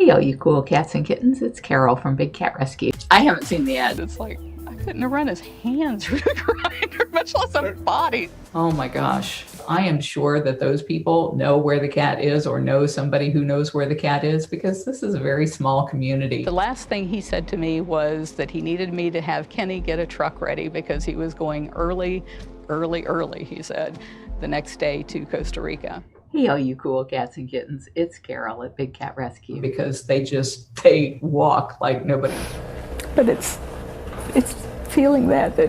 Hey, all you cool cats and kittens, it's Carol from Big Cat Rescue. I haven't seen the ad. It's like, I couldn't run his hands through the grinder, much less a body. Oh my gosh. I am sure that those people know where the cat is or know somebody who knows where the cat is because this is a very small community. The last thing he said to me was that he needed me to have Kenny get a truck ready because he was going early, he said, the next day to Costa Rica. Hey, all you cool cats and kittens, it's Carol at Big Cat Rescue. Because they walk like nobody. But it's feeling that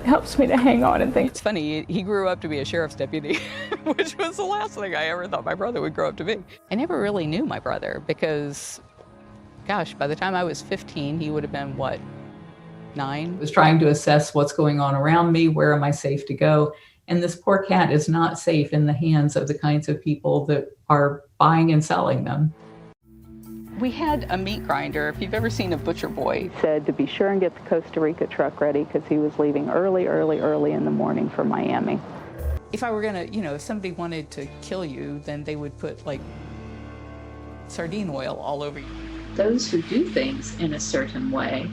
helps me to hang on and think. It's funny, he grew up to be a sheriff's deputy, which was the last thing I ever thought my brother would grow up to be. I never really knew my brother because, gosh, by the time I was 15, he would have been, what, 9? I was trying to assess what's going on around me, where am I safe to go? And this poor cat is not safe in the hands of the kinds of people that are buying and selling them. We had a meat grinder. If you've ever seen a butcher boy, Said to be sure and get the Costa Rica truck ready because he was leaving early in the morning for Miami. if I were gonna, if somebody wanted to kill you, then they would put like sardine oil all over you. Those who do things in a certain way,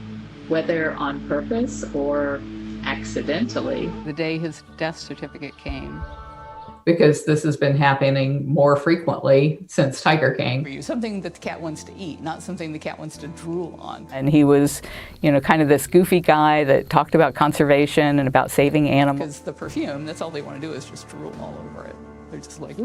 whether on purpose or accidentally. The day his death certificate came, Because this has been happening more frequently since Tiger came. something that the cat wants to eat, not something the cat wants to drool on. And he was, kind of this goofy guy that talked about conservation and about saving animals. Because the perfume, that's all they want to do is just drool all over it. They're just like,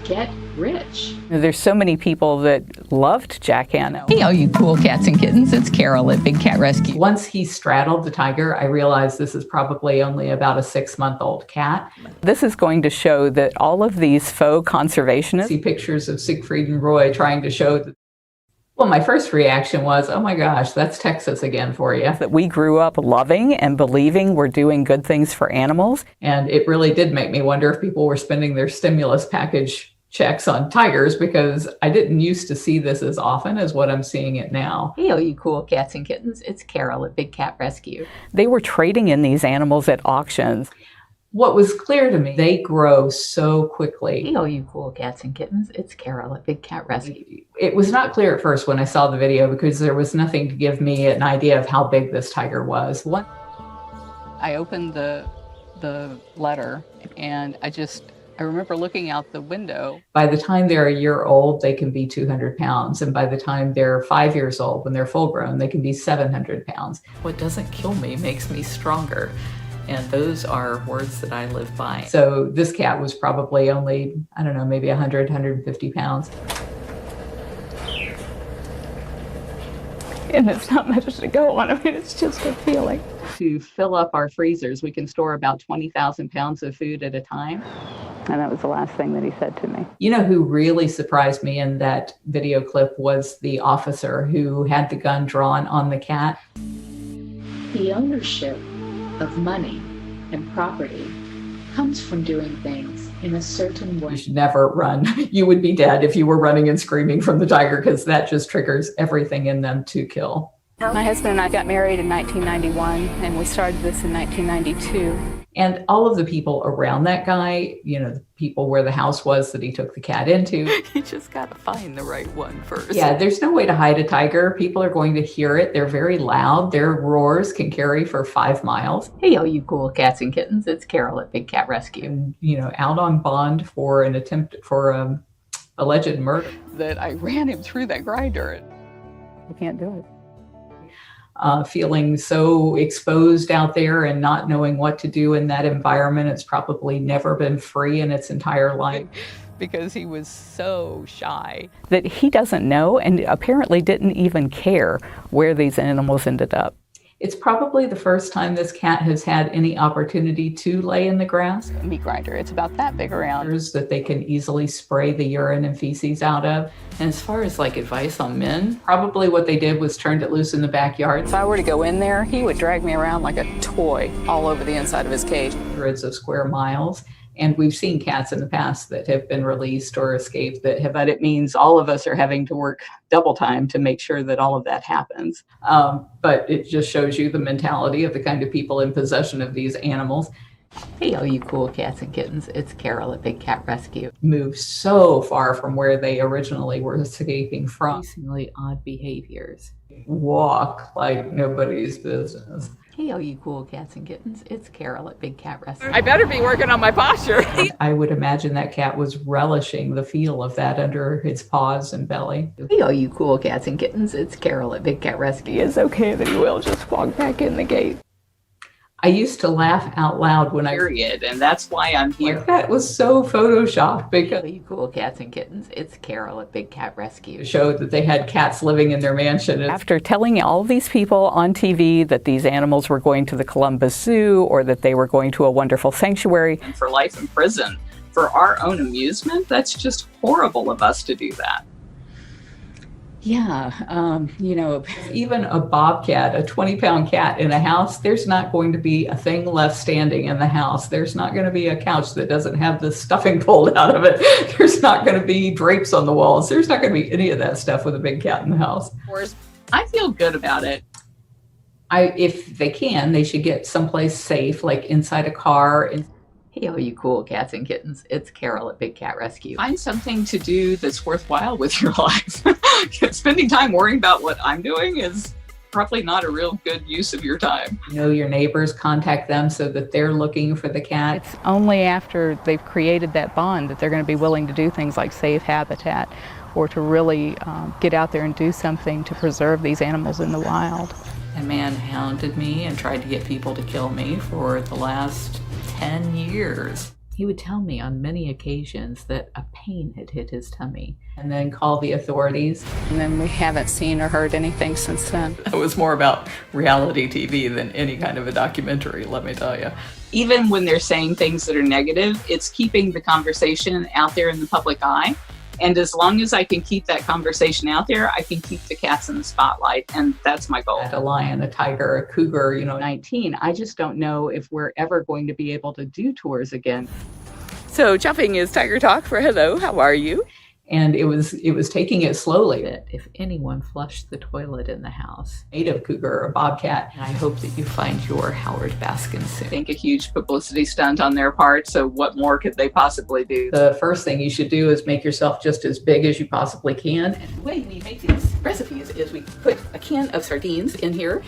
Get rich. There's so many people that loved Jack Hanna. hey, all you cool cats and kittens, it's Carol at Big Cat Rescue. Once he straddled the tiger, I realized this is probably only about a 6-month-old cat. This is going to show that all of these faux conservationists. See pictures of Siegfried and Roy trying to show that. Well, my first reaction was, oh my gosh, that's Texas again for you. That we grew up loving and believing we're doing good things for animals. And it really did make me wonder if people were spending their stimulus package checks on tigers, because I didn't used to see this as often as what I'm seeing it now. Hey, all you cool cats and kittens, it's Carol at Big Cat Rescue. They were trading in these animals at auctions. What was clear to me, they grow so quickly. Hey, all you cool cats and kittens, it's Carol at Big Cat Rescue. It was not clear at first when I saw the video because there was nothing to give me an idea of how big this tiger was. I opened the letter and I remember looking out the window. By the time they're a year old, they can be 200 pounds. And by the time they're 5 years old, when they're full grown, they can be 700 pounds. What doesn't kill me makes me stronger. And those are words that I live by. So this cat was probably only, I don't know, maybe 100, 150 pounds. And it's not much to go on. I mean, it's just a feeling. To fill up our freezers, we can store about 20,000 pounds of food at a time. And that was the last thing that he said to me. You know who really surprised me in that video clip was the officer who had the gun drawn on the cat. The ownership of money and property comes from doing things in a certain way. You should never run. You would be dead if you were running and screaming from the tiger, because that just triggers everything in them to kill. My husband and I got married in 1991, and we started this in 1992. And all of the people around that guy, the people where the house was that he took the cat into. You just got to find the right one first. Yeah, there's no way to hide a tiger. People are going to hear it. They're very loud. Their roars can carry for 5 miles. Hey, all you cool cats and kittens, it's Carol at Big Cat Rescue. And, out on bond for an attempt for alleged murder. That I ran him through that grinder. We can't do it. Feeling so exposed out there and not knowing what to do in that environment. It's probably never been free in its entire life. Because he was so shy. That he doesn't know and apparently didn't even care where these animals ended up. It's probably the first time this cat has had any opportunity to lay in the grass. A meat grinder, it's about that big around. That they can easily spray the urine and feces out of. And as far as advice on men, Probably what they did was turned it loose in the backyard. if I were to go in there, he would drag me around like a toy all over the inside of his cage. Hundreds of square miles. And we've seen cats in the past that have been released or escaped but it means all of us are having to work double time to make sure that all of that happens. But it just shows you the mentality of the kind of people in possession of these animals. Hey, all you cool cats and kittens, it's Carole at Big Cat Rescue. Moved so far from where they originally were escaping from. Increasingly odd behaviors. Walk like nobody's business. Hey, all you cool cats and kittens, it's Carole at Big Cat Rescue. I better be working on my posture. I would imagine that cat was relishing the feel of that under its paws and belly. Hey, all you cool cats and kittens, it's Carole at Big Cat Rescue. It's okay that he will just walk back in the gate. I used to laugh out loud when and that's why I'm here. that was so photoshopped because You cool cats and kittens, it's Carole at Big Cat Rescue. it showed that they had cats living in their mansion. After telling all these people on TV that these animals were going to the Columbus Zoo or that they were going to a wonderful sanctuary. And for life in prison, for our own amusement, that's just horrible of us to do that. Yeah, even a bobcat, a 20-pound cat in a house, there's not going to be a thing left standing in the house. There's not going to be a couch that doesn't have the stuffing pulled out of it. There's not going to be drapes on the walls. There's not going to be any of that stuff with a big cat in the house. I feel good about it. If they can, they should get someplace safe, like inside a car. Hey, all you cool cats and kittens, it's Carole at Big Cat Rescue. Find something to do that's worthwhile with your life. Spending time worrying about what I'm doing is probably not a real good use of your time. Know your neighbors, contact them so that they're looking for the cat. It's only after they've created that bond that they're going to be willing to do things like save habitat or to really get out there and do something to preserve these animals in the wild. A man hounded me and tried to get people to kill me for the last 10 years. He would tell me on many occasions that a pain had hit his tummy. And then call the authorities. And then we haven't seen or heard anything since then. It was more about reality TV than any kind of a documentary, let me tell you. Even when they're saying things that are negative, it's keeping the conversation out there in the public eye. And as long as I can keep that conversation out there, I can keep the cats in the spotlight. And that's my goal. A lion, a tiger, a cougar, 19, I just don't know if we're ever going to be able to do tours again. So chopping is Tiger Talk for hello, how are you? And it was taking it slowly. That if anyone flushed the toilet in the house, Native cougar, a bobcat. I hope that you find your Howard Baskin soon. I think a huge publicity stunt on their part. So what more could they possibly do? The first thing you should do is make yourself just as big as you possibly can. The way we make these recipes is we put a can of sardines in here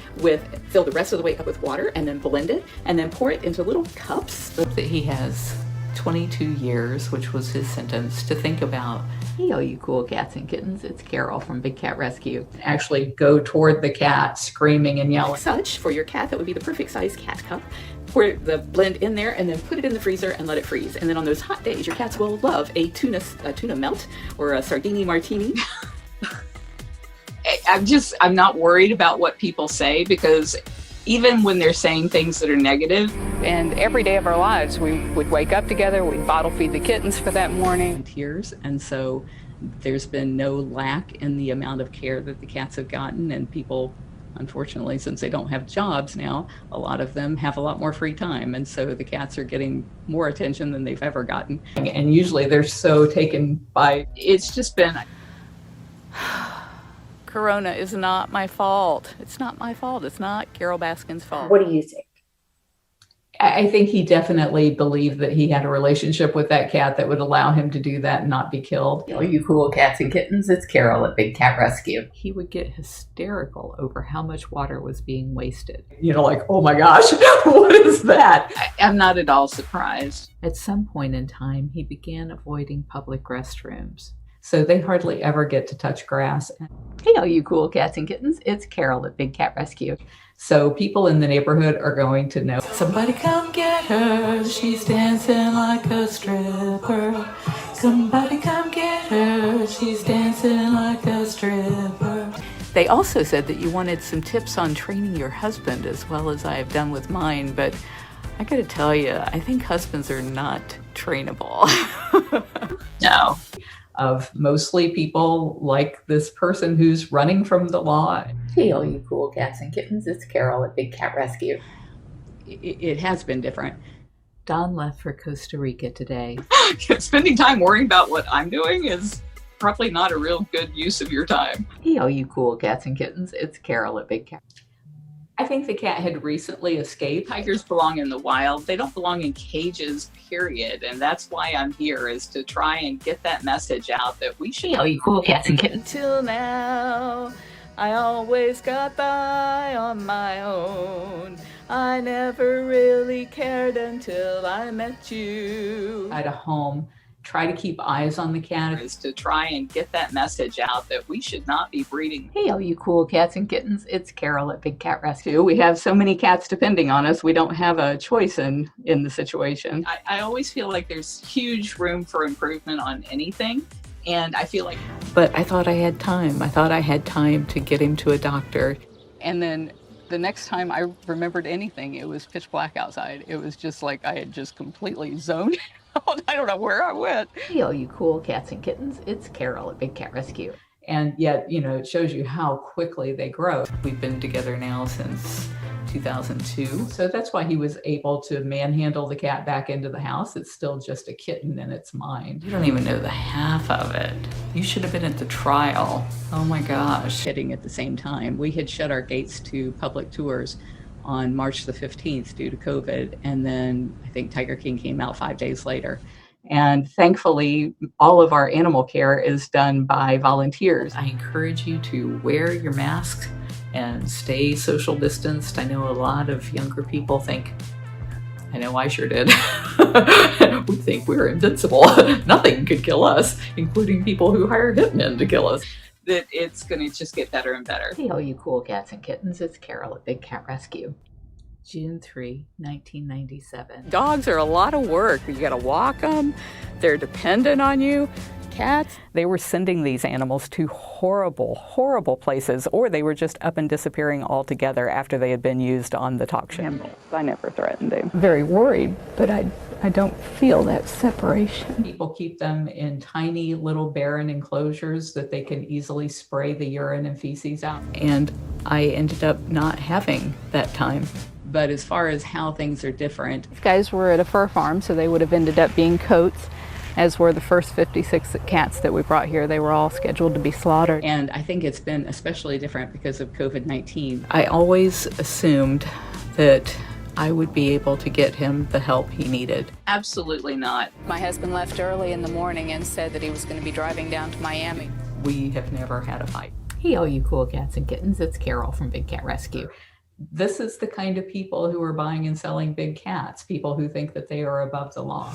fill the rest of the way up with water and then blend it and then pour it into little cups. That he has 22 years, which was his sentence, to think about. Hey, all you cool cats and kittens, it's Carole from Big Cat Rescue. Actually go toward the cat, screaming and yelling. Such, for your cat, that would be the perfect size cat cup. Pour the blend in there and then put it in the freezer and let it freeze. And then on those hot days, your cats will love a tuna melt or a sardini martini. I'm not worried about what people say, because even when they're saying things that are negative. And every day of our lives, we would wake up together, we'd bottle feed the kittens for that morning. Years, and so there's been no lack in the amount of care that the cats have gotten, and people, unfortunately, since they don't have jobs now, a lot of them have a lot more free time, and so the cats are getting more attention than they've ever gotten. And usually they're so taken by, It's just been... Corona is not my fault. It's not my fault. It's not Carole Baskin's fault. What do you think? I think he definitely believed that he had a relationship with that cat that would allow him to do that and not be killed. All you cool cats and kittens, it's Carole at Big Cat Rescue. He would get hysterical over how much water was being wasted. Like, oh my gosh, what is that? I'm not at all surprised. At some point in time, he began avoiding public restrooms. So they hardly ever get to touch grass. Hey, all you cool cats and kittens, it's Carole at Big Cat Rescue. So people in the neighborhood are going to know. Somebody come get her, she's dancing like a stripper. Somebody come get her, she's dancing like a stripper. They also said that you wanted some tips on training your husband, as well as I have done with mine, but I gotta tell you, I think husbands are not trainable. No. Of mostly people like this person who's running from the law. Hey, all you cool cats and kittens, it's Carole at Big Cat Rescue. It has been different. Don left for Costa Rica today. Spending time worrying about what I'm doing is probably not a real good use of your time. Hey, all you cool cats and kittens, it's Carole at Big Cat. I think the cat had recently escaped. Tigers belong in the wild. They don't belong in cages, period. And that's why I'm here, is to try and get that message out that we should. You cool cats and kittens. Till now, I always got by on my own. I never really cared until I met you. At a home, try to keep eyes on the cat. Is to try and get that message out that we should not be breeding. Hey, all you cool cats and kittens, it's Carole at Big Cat Rescue. We have so many cats depending on us, we don't have a choice in the situation. I always feel like there's huge room for improvement on anything. And I feel like, But I thought I had time. I thought I had time to get him to a doctor. And then the next time I remembered anything, it was pitch black outside. It was just like I had just completely zoned out. I don't know where I went. Hey, all you cool cats and kittens, it's Carole at Big Cat Rescue. And yet, it shows you how quickly they grow. We've been together now since 2002. So that's why he was able to manhandle the cat back into the house. It's still just a kitten in its mind. You don't even know the half of it. You should have been at the trial. Oh my gosh. Hitting at the same time. We had shut our gates to public tours on March the 15th due to COVID. And then I think Tiger King came out 5 days later. And thankfully, all of our animal care is done by volunteers. I encourage you to wear your mask and stay social distanced. I know a lot of younger people think, I know I sure did, we think we're invincible. Nothing could kill us, including people who hire hitmen to kill us. that it's going to just get better and better. Hey, all you cool cats and kittens, it's Carole at Big Cat Rescue. June 3, 1997. Dogs are a lot of work. You got to walk them. They're dependent on you. Cats, they were sending these animals to horrible, horrible places, or they were just up and disappearing altogether after they had been used on the talk show. I never threatened him. Very worried, but I don't feel that separation. People keep them in tiny little barren enclosures that they can easily spray the urine and feces out. And I ended up not having that time. But as far as how things are different, These guys were at a fur farm, so they would have ended up being coats, as were the first 56 cats that we brought here. They were all scheduled to be slaughtered. and I think it's been especially different because of COVID-19. I always assumed that I would be able to get him the help he needed. Absolutely not. My husband left early in the morning and said that he was going to be driving down to Miami. We have never had a fight. Hey, all you cool cats and kittens, it's Carole from Big Cat Rescue. This is the kind of people who are buying and selling big cats, people who think that they are above the law.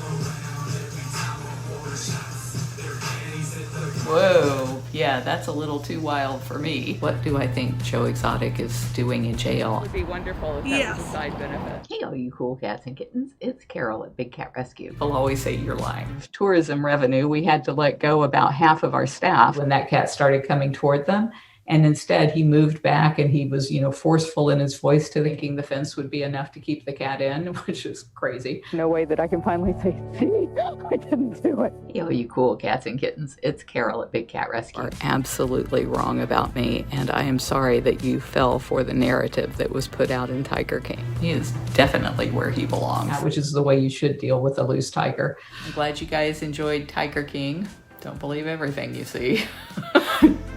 Whoa, yeah, that's a little too wild for me. What do I think Joe Exotic is doing in jail? It would be wonderful if that was a side benefit. Hey, all you cool cats and kittens, it's Carole at Big Cat Rescue. People always say you're lying. Tourism revenue, we had to let go about half of our staff when that cat started coming toward them. And instead, he moved back and he was, forceful in his voice to thinking the fence would be enough to keep the cat in, which is crazy. No way that I can finally say, see, I didn't do it. Hey, all you cool cats and kittens, it's Carole at Big Cat Rescue. Are absolutely wrong about me, and I am sorry that you fell for the narrative that was put out in Tiger King. He is definitely where he belongs. Which is the way you should deal with a loose tiger. I'm glad you guys enjoyed Tiger King. Don't believe everything you see.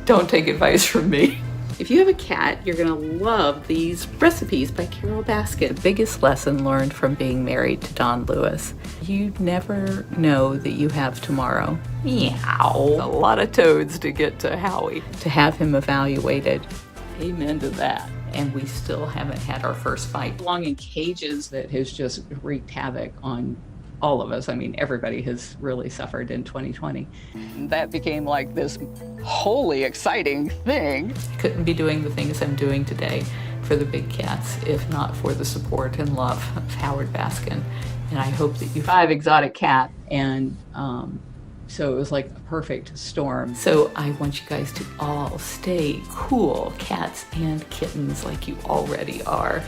Don't take advice from me. If you have a cat, you're gonna love these recipes by Carole Baskin. The biggest lesson learned from being married to Don Lewis. You never know that you have tomorrow. Meow. A lot of toads to get to Howie. To have him evaluated. Amen to that. And we still haven't had our first fight. Belong in cages that has just wreaked havoc on all of us. I mean, everybody has really suffered in 2020. That became like this wholly exciting thing. Couldn't be doing the things I'm doing today for the big cats if not for the support and love of Howard Baskin. And I hope that you 5 exotic cat, and so it was like a perfect storm. So I want you guys to all stay cool cats and kittens like you already are.